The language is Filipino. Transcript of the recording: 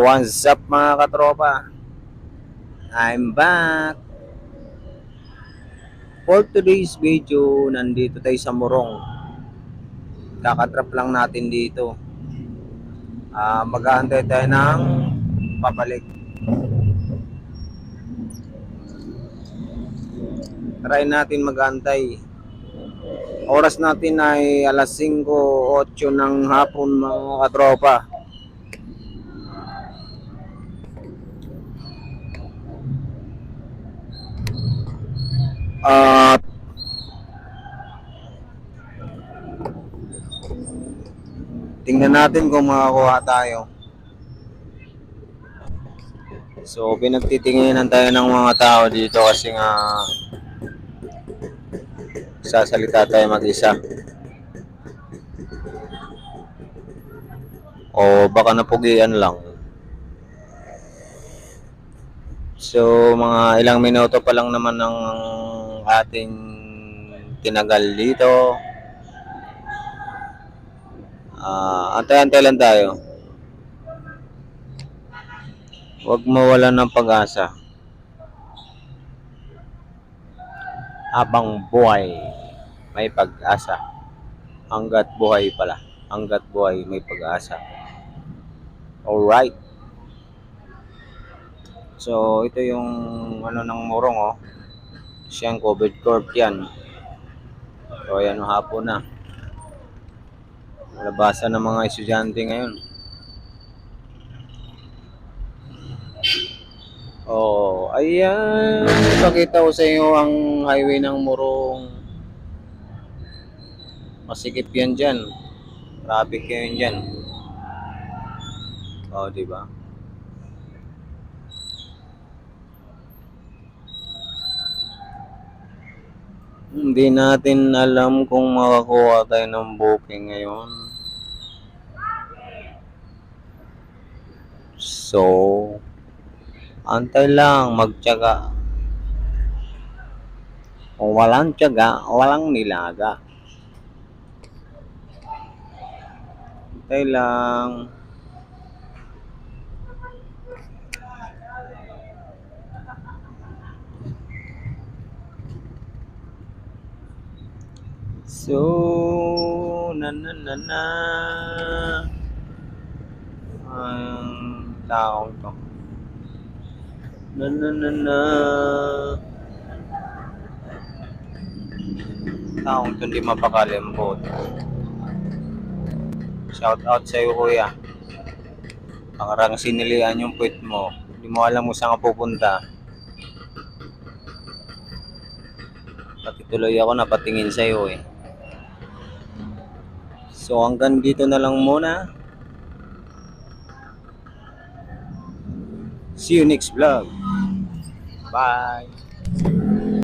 What's up mga katropa? I'm back. For today's video, nandito tayo sa Morong. Kakatrap lang natin dito. Mag-aantay tayo ng pabalik. Try natin mag-aantay. Oras natin ay alas 5:08 ng hapon mga katropa. At tingnan natin kung makakuha tayo. So pinagtitinginan tayo ng mga tao dito kasi nga sasalita tayo mag-isa. O baka napugian lang. So mga ilang minuto pa lang naman ng ating tinagal dito. Antay-antay lang tayo. Huwag mawalan ng pag-asa. Habang buhay, may pag-asa. Hanggat buhay pala. Hanggat buhay, may pag-asa. Alright. So, ito yung ng Morong, oh. Siyang covered court yan. So, ayan, hapon na. Labasan ng mga estudyante ngayon. Oh, ayan. Ipakita ko sa iyo ang highway ng Morong. Masikip yan dyan. Traffic yan dyan. Oh, di ba? Hindi natin alam kung makakuha tayo ng booking ngayon. So, antay lang, magtiyaga. Kung walang tiyaga, walang nilaga. Antay lang. So, na. Ang taong to. Na. Taong to hindi mapakalimbot. Shout out sa iyo, kuya. Parang sinilian yung puwit mo. Hindi mo alam kung saan ka pupunta. Pati tuloy ako napatingin sa iyo eh. So hanggang dito na lang muna. See you next vlog. Bye.